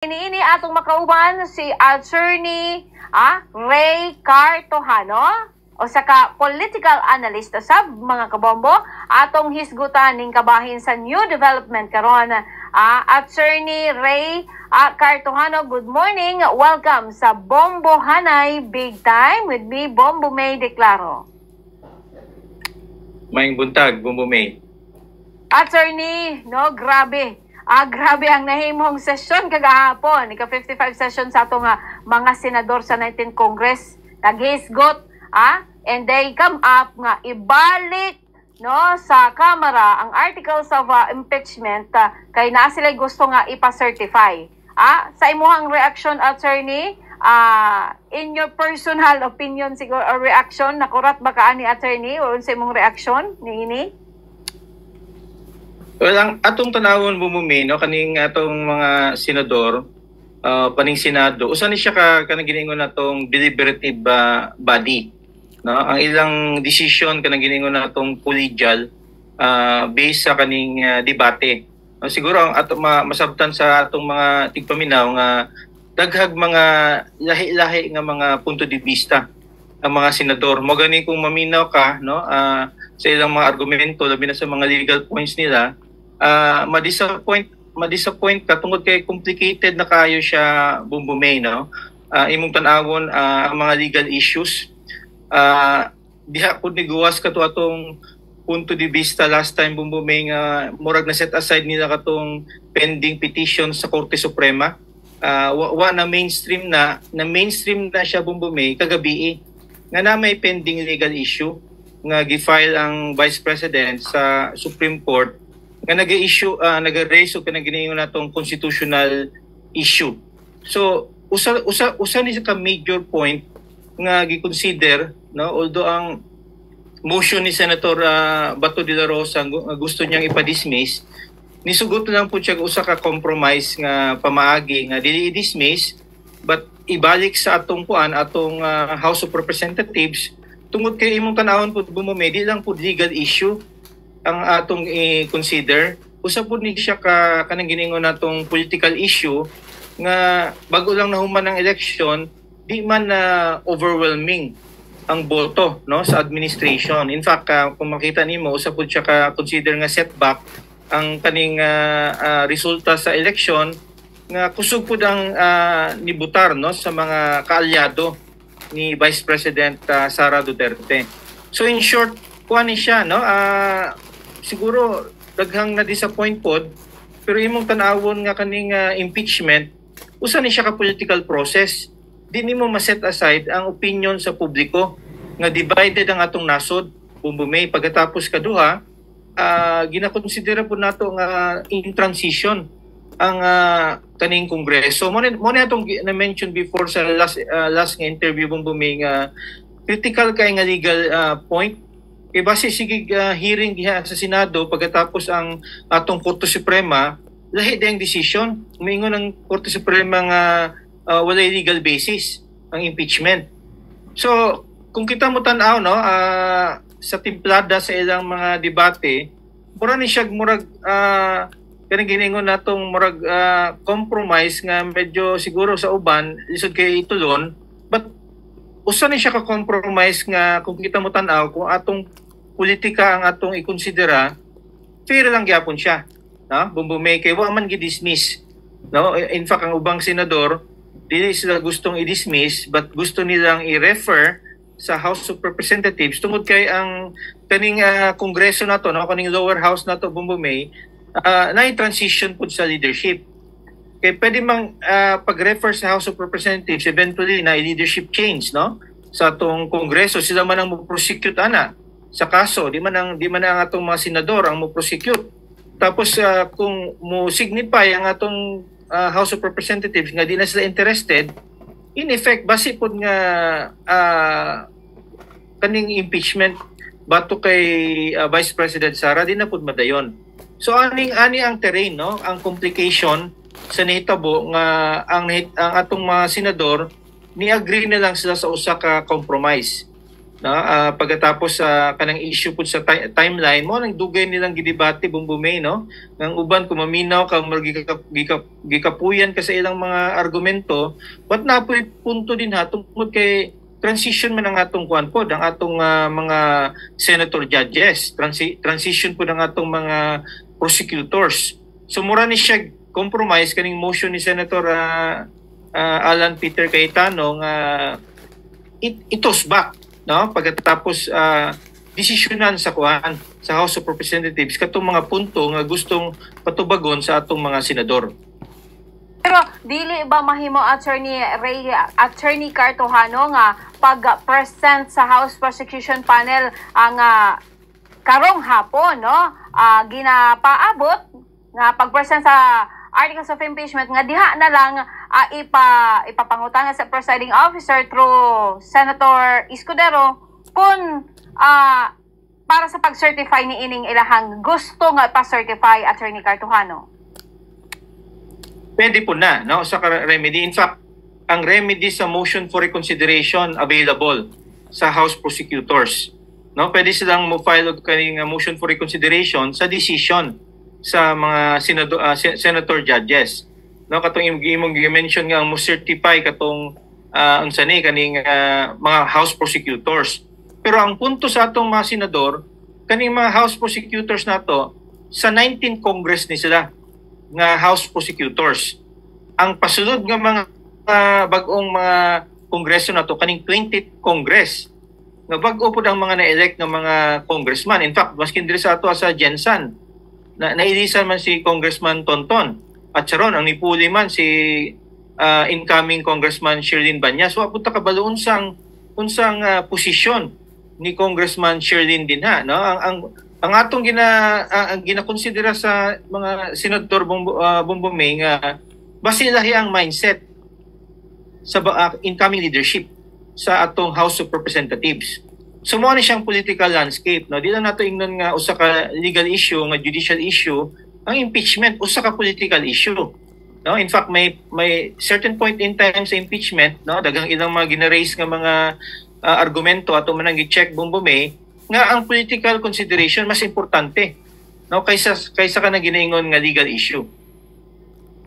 Iniini atong makauban si Attorney Ray Cartojano o saka political analyst sa mga kabombo atong hisgutan ning kabahin sa new development karon. Attorney Ray Cartojano, good morning. Welcome sa Bombo Hanay Big Time with me, Bombo May Declaro. Maayong buntag, Bombo May. Attorney, no, grabe. Grabe ang nahimong sesyon kagahapon. Ika-55 session sa atong mga senador sa 19th Congress. Naghisgot, and they come up nga ibalik no sa Kamara ang articles of impeachment kay na sila gusto nga ipa-certify. Sa imuhang reaction, attorney, in your personal opinion siguro or reaction, nakurat ba ka ni attorney o sa imong reaction ni ini? Well, ang atong tanawon bumumi no kaning atong mga senador paning Senado usa ni siya kanang giningon natong deliberative body no ang ilang decision kanang giningon natong collegial based sa kaning debate. Siguro ang ato masabtan sa atong mga tigpaminaw nga daghag mga lahi-lahi nga mga punto de vista ang mga senador mo gani kung maminaw ka no sa ilang mga argumento labi na sa mga legal points nila. Ma-disappoint ka tungod kay complicated na kayo siya bumbumay no imong tan-awon ang mga legal issues diha pud niguwas kato atong punto de vista last time bumbumay nga murag na set aside nila katong pending petition sa Korte Suprema wa na mainstream na siya bumbumay kagabi nga na may pending legal issue nga gi-file ang Vice President sa Supreme Court nga nag-issue nag-raise og kanang ginayon natong constitutional issue. So usa ni sa major point nga gi-consider no although ang motion ni Senator Bato de la Rosa nga gusto niyang ipa-dismiss nisugot lang po siya usa ka compromise nga pamaagi nga dili i-dismiss but ibalik sa atong House of Representatives tungod kay imong tan-awon pud bumumi di lang pud legal issue ang atong i-consider usa pud ni siya kanang giningon natong political issue nga bago lang nahuman ang election di man overwhelming ang boto no sa administration. In fact kung makita nimo usa pud siya consider nga setback ang kaning resulta sa election nga kusog pud ang nibutar no sa mga kaalyado ni Vice President Sara Duterte. So in short kuha ni siya no siguro daghang na-disappoint pod pero imong tan-awon nga kaning impeachment usa ni siya ka political process di nimo ma-set aside ang opinion sa publiko nga divided ang atong nasod bumbumay pagkatapos kaduha ginakonsidera po nato nga in transition ang kaning kongreso mo na atong na-mention before sa last nga interview bumbumay nga critical kay nga legal point. Kaya base sige hearing diha sa Senado pagkatapos ang atong Korte Suprema, lahi dayang decision. Umingon ang Korte Suprema nga walay legal basis ang impeachment. So, kung kita mo tan-aw no sa timplada sa ilang mga debate, mura ni siya murag kanang giningon natong murag compromise nga medyo siguro sa uban lisod kay itulon, but usa ni siya ka compromise nga kung kita mo tan-aw kung atong politika ang atong i-considera fair lang gyapon siya no bumbumay kay wa man gi-dismiss no in fact ang ubang senador dili sila gustong i-dismiss but gusto nilang i-refer sa House of Representatives tungod kay ang kaning kongreso nato no kaning lower house nato bumbumay na transition pud sa leadership. Kaya pwede mang pag-refer sa House of Representatives, eventually na leadership change no sa atong kongreso sila man ang mo-prosecute ana sa kaso di man ang atong mga senador ang mo-prosecute. Tapos kung mo signify ang atong House of Representatives nga di na sila interested, in effect base pud nga kaning impeachment bato kay Vice President Sara di na pud madayon. So ani ang terrain no ang complication sa nahitabo nga ang atong mga senador ni agree na lang sila sa usa ka compromise. no, pagkatapos sa kanang issue po sa timeline mo nang dugay nilang gidebate bumbumay, no, ng uban kung maminaw ka gikapuyan ka sa ilang mga argumento, but napoy punto din ha tungkol kay transition man ang atong kuan po ang atong mga senator judges, transition po ng atong mga prosecutors. So mura ni siya compromise kaning motion ni Senator Alan Peter Cayetano nga itos back, no, pagkatapos desisyonan sa kuan sa House of Representatives katong mga punto nga gustong patubagon sa atong mga senador. Pero dili ba mahimo Attorney Cartojano nga pag-present sa House Prosecution Panel ang karong hapon, no, ginapaabot nga pag-present sa Articles of Impeachment nga diha na lang ipapangutangan sa presiding officer through Senator Escudero kung para sa pag-certify ni ining ilahang gusto nga pa-certify, Attorney Cartojano. Pwede po na, no, sa remedy. In fact, ang remedy sa motion for reconsideration available sa House prosecutors, no, pwede silang mo-file og kaning motion for reconsideration sa decision sa mga senator judges, no, katong imong gi-mention nga mo certify katong unsa ni kaning mga House prosecutors. Pero ang punto sa atong mga senador, kaning mga House prosecutors nato sa 19th Congress ni sila nga House prosecutors. Ang pasunod nga mga bag-ong mga kongreso nato kaning 20th Congress nga bag-o pud ang mga na-elect nga mga congressman. In fact, maskin diri sa ato sa Jensen nailisan man si Congressman Tonton at Sharon ang nipuli man si incoming Congressman Sherlyn Banyas. So apunta kabalo unsang posisyon ni Congressman Sherlyn din ha, no, ang atong ginakonsidera sa mga senador Bumbumay nga base lahi ang mindset sa incoming leadership sa atong House of Representatives. So mo ni siyang political landscape, no, di lang nato ingnon nga usa ka legal issue nga judicial issue, ang impeachment usa ka political issue, no. In fact may certain point in time sa impeachment, no, daghang ilang mga gina-raise nga mga argumento ato man ang gi-check Bumbumay nga ang political consideration mas importante, no, kaysa ka na ginaingon nga legal issue.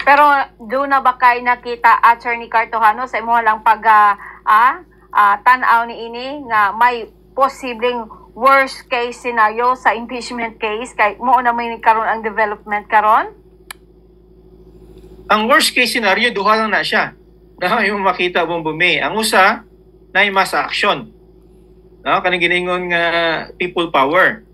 Pero do na ba kay nakita, Attorney Cartojano, sa imo lang tan-aw ni ini nga may posibleng worst case scenario sa impeachment case kay mo na may karon ang development karon? Ang worst case scenario duha lang na siya. No, yung makita Bumbumay. Ang usa na mass action. No, kaning giningon nga people power.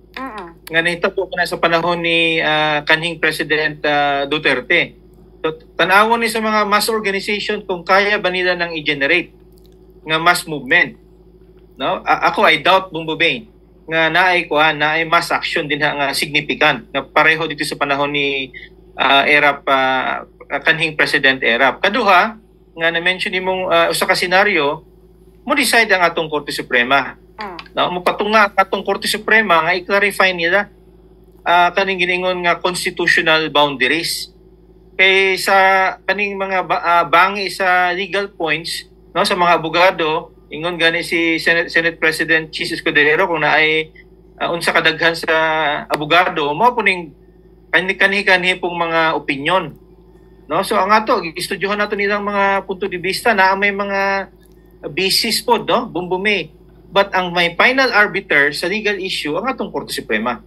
Nga nahitabo na sa panahon ni kanhing President Duterte. So, tanawon ni sa mga mass organization kung kaya ba nila nang i-generate nga mass movement. No, ako I doubt Bumbumay nga naay mass action din nga significant nga pareho dito sa panahon ni Erap kanhing President Erap. Kaduha nga na-mention nimong usa ka senaryo mo decide ang atong Korte Suprema. No, mo patunga atong Korte Suprema nga i-clarify nila kaning giningon nga constitutional boundaries. Kay sa kaning mga bangi sa legal points, no, sa mga abogado, ingon gani si Senate President Chis Escudero kung naay unsa kadaghan sa abogado, mo po ning kani-kani pong mga opinion. No, so ang ato gistudyohan nato nilang mga punto de vista na may mga basis po, no, Bumbumay. But ang may final arbiter sa legal issue ang atong Korte Suprema.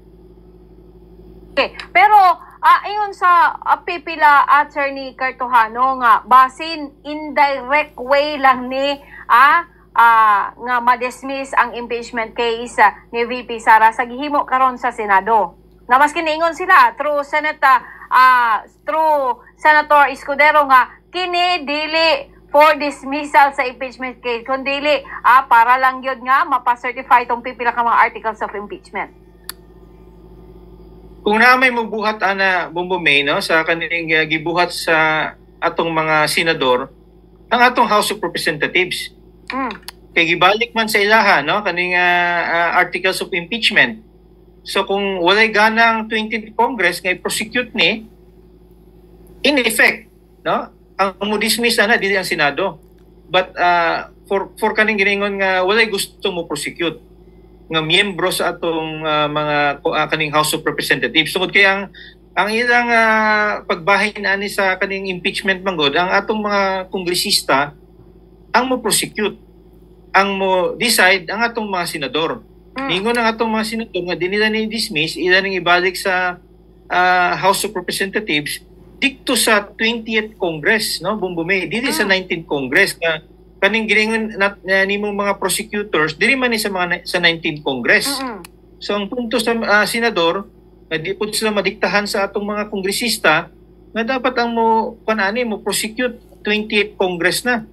Okay, pero ayon sa pipila, Attorney Cartojano, nga basin indirect way lang ni nga ma-dismiss ang impeachment case ni VP Sara sa gihimo karon sa Senado. Nga mas kiniingon sila through Senator Escudero nga kini dili for dismissal sa impeachment case, kundi para lang yun nga mapa-certify tong pipila ka mga articles of impeachment. Kung na may magbuhat Bumbumay, no, sa kanilang gibuhat sa atong mga senador, ang atong House of Representatives. Kay gibalik man sa ilaha, no, kaning articles of impeachment. So kung walay ganang 20th Congress nga i-prosecute ni, in effect, no, ang mo dismiss na dili ang Senado. But for kaning giningon nga walay gusto mo prosecute nga miyembro sa atong mga kaning House of Representatives. Sungod kay ang ilang pagbahin ani sa kaning impeachment manggod, ang atong mga kongresista ang mo prosecute, ang mo decide ang atong mga senador. Ningon ang atong mga senador nga di nila ni-dismiss, ila ning ibalik sa House of Representatives dikto sa 20th Congress, no, Bumbumay, dili sa 19th Congress ka kaning giningon nimong mga prosecutors dili man ni sa mga sa 19th Congress. So ang punto sa senador nga di pud sila madiktahan sa atong mga kongresista nga dapat ang mo kanani mo prosecute 20th Congress na.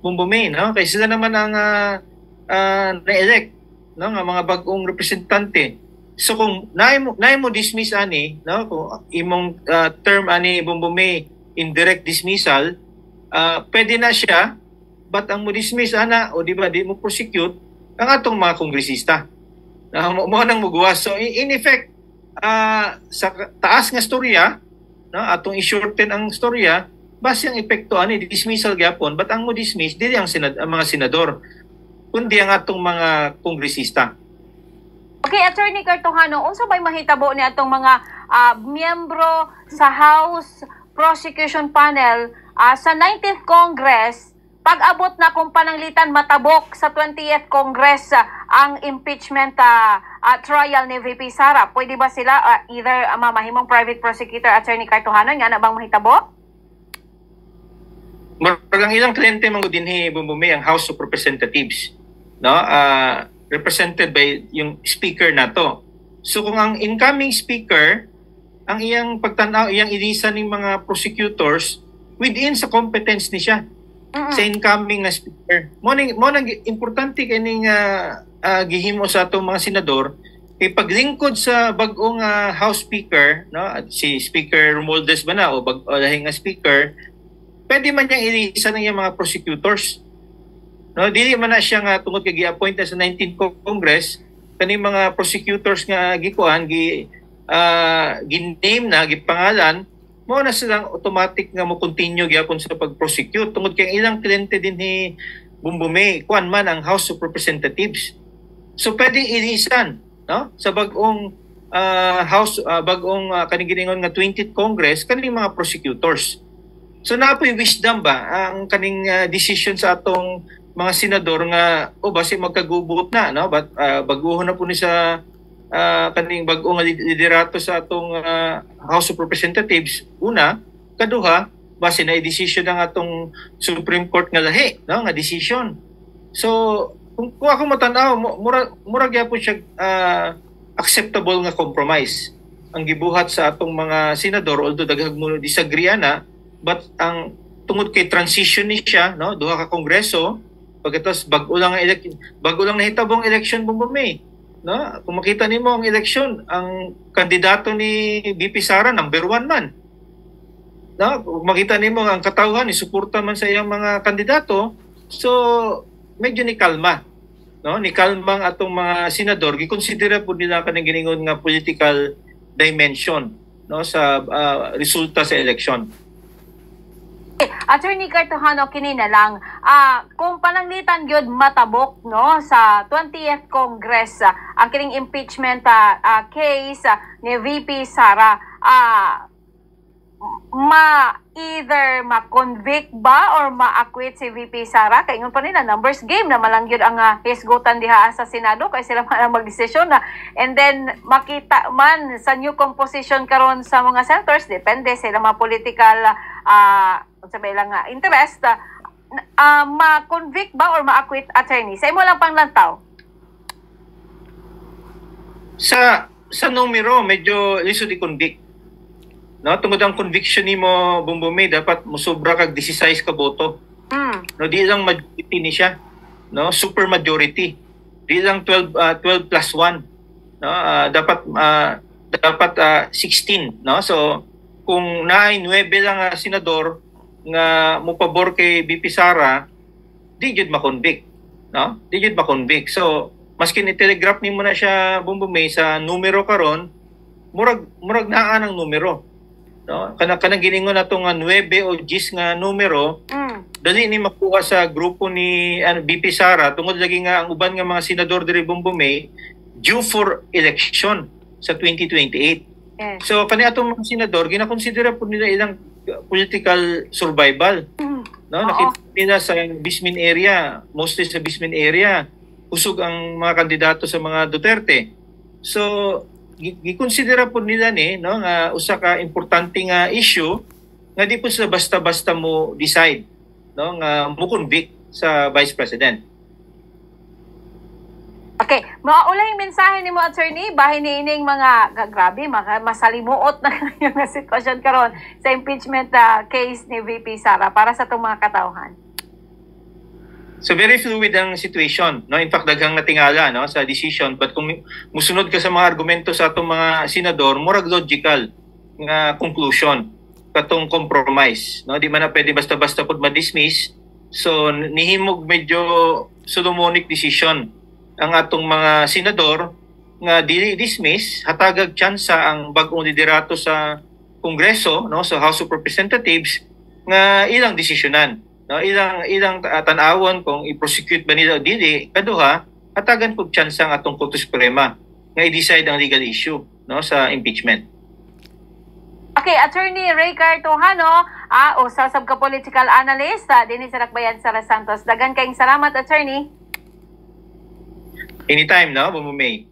Bumbumay, no, kay sila naman ang na-elect, no, nga mga bag-ong representante. So kung naay mo dismiss ani, no, kung imong term ani Bumbumay indirect dismissal, pwede na siya, but ang mo dismiss ana o di ba di mo prosecute ang atong mga kongresista. Mo nang muguwas. So in effect sa taas nga storya, no, atong i-shorten ang storya base ang epekto ani dismissal gyapon, but ang mo dismiss dili ang mga senador kundi ang atong mga kongresista. Okay, Attorney Cartojano, unsa bay mahitabo ni atong mga miyembro sa House Prosecution Panel sa 19th Congress pag-abot na kung pananglitan matabok sa 20th Congress ang impeachment trial ni VP Sara? Pwede ba sila either mamahimong private prosecutor, Attorney Cartojano, nga na bang mahitabo? Marang ilang kliyente mga dinhi Bumbumay ang House of Representatives, no, represented by yung speaker nato. So kung ang incoming speaker ang iyang pagtanaw, iyang ilisan ng mga prosecutors within sa competence ni siya sa incoming na speaker. Mo nang importante kaning gihimo sa atong mga senador kay paglingkod sa bag-ong House Speaker, no, si Speaker Romualdez ba na o lahing nga speaker, pwede man niyang ilisan ng mga prosecutors. No, dili man na siya nga tungod kay gi-appoint na sa 19th Congress kani mga prosecutors nga gikuan gi-name na gipangalan mo na silang automatic nga mo continue gyapon sa pag-prosecute tungod kay ilang kliyente din ni Bumbumay kuan man ang House of Representatives. So pwedeng ilisan, no, sa bag-ong House bag-ong kaning giningon nga 20th Congress kaning mga prosecutors. So napoy wisdom ba ang kaning decision sa atong mga senador nga base magkagubot na, no, but baguhon na po ni sa kaning bag-ong liderato sa atong House of Representatives. Una, kaduha, base na i-decision ng atong Supreme Court nga lahi, no, nga decision. So kung ako matanaw, mura gyapon siya acceptable nga compromise ang gibuhat sa atong mga senador, although daghang mo disagree na, but ang tungod kay transition ni siya, no, duha ka kongreso, pagkatapos bago lang nahitabong election Bumbumay, no, kung makita nimo ang election, ang kandidato ni VP Sara number 1 man, no, kung makita nimo ang katawhan ni suporta man sa iyang mga kandidato, so medyo ni kalma, no, ni kalmang atong mga senador gikonsidera pud nila kanang giningon nga political dimension, no, sa resulta sa election. Attorney Cartojano, kini na lang, kung pananglitan gyud matabok, no, sa 20th Congress ang kining impeachment case ni VP Sara, either ma-convict ba or ma-acquit si VP Sara? Kay ingon pa nila numbers game na malang gyud ang hisgutan diha sa Senado kay sila man magdesisyon na, and then makita man sa new composition karon sa mga senators, depende sila mga political sabi lang interest, ma-convict ba or ma-acquit, Attorney? Sa imo lang panglantaw. Sa numero medyo lisod i-convict, no, tungod ang conviction nimo Bumbumay dapat mosobra kag 16 ka boto. No, di lang majority ni siya, no, super majority. Di lang 12 plus 1, no, dapat 16, no. So kung naay 9 lang senador nga mo pabor kay VP Sara, di jud ma-convict, no, di jud ma-convict. So maski ni telegraph nimo na siya Bumbumay sa numero karon, murag naa ang numero, no, kanang giningon nato nga 9 o 10 nga numero, dali ni makuha sa grupo ni BP Sara tungod lagi nga ang uban nga mga senador diri Bumbumay due for election sa 2028. Yes. So kani atong mga senador ginakonsidera po nila ilang political survival. No, nakita nila sa Bismin area, mostly sa Bismin area, usog ang mga kandidato sa mga Duterte. So gikonsidera po nila ni no nga usa ka importante nga issue nga di po sa basta-basta mo decide no nga mo convict sa Vice President. Okay, maulay mensahe nimo attorney bahin niining mga grabe masalimuot na yung sitwasyon karon sa impeachment case ni VP Sara para sa itong mga katawhan. So very fluid ang situation, no? In fact daghang natingala no sa decision, but kung musunod ka sa mga argumento sa atong mga senador, murag logical nga conclusion katong compromise, no? Di man na pwede basta-basta pud ma-dismiss. So nihimog medyo Solomonic decision ang atong mga senador nga dili dismiss, hatagag tsansa ang bag-ong liderato sa Kongreso, no, sa House of Representatives nga ilang desisyonan, no, ilang tan-awon kung i-prosecute ba nila o dili. Kaduha, hatagan pug tsansa ang atong Korte Suprema nga i-decide ang legal issue, no, sa impeachment. Okay, Attorney Ray Cartojano, usasab ka political analyst dinhi sa Dakbayan Sara Santos. Dagan kayong salamat, Attorney. Anytime, no, Bumumay.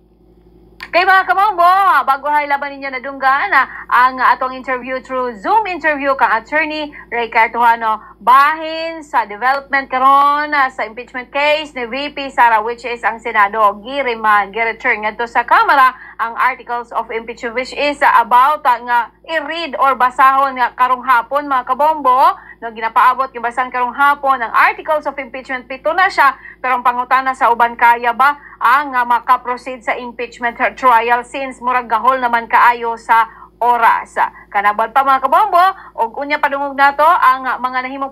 Kay mga kamambo, bago laban ninyo nadunggan ang atong interview through Zoom interview kang Attorney Ray Cartojano bahin sa development karon sa impeachment case ni VP Sara, which is ang Senado gi-return ngadto sa Kamara ang articles of impeachment, which is about nga i-read or basahon nga karong hapon mga kabombo. No, ginapaabot yung basan karong hapon ang articles of impeachment, 7 na siya, pero ang pangutana sa uban kaya ba ang makaproceed sa impeachment trial since murag gahol naman kaayo sa oras. Kanabad pa mga kabombo, og unya padungog nato ang mga nahimong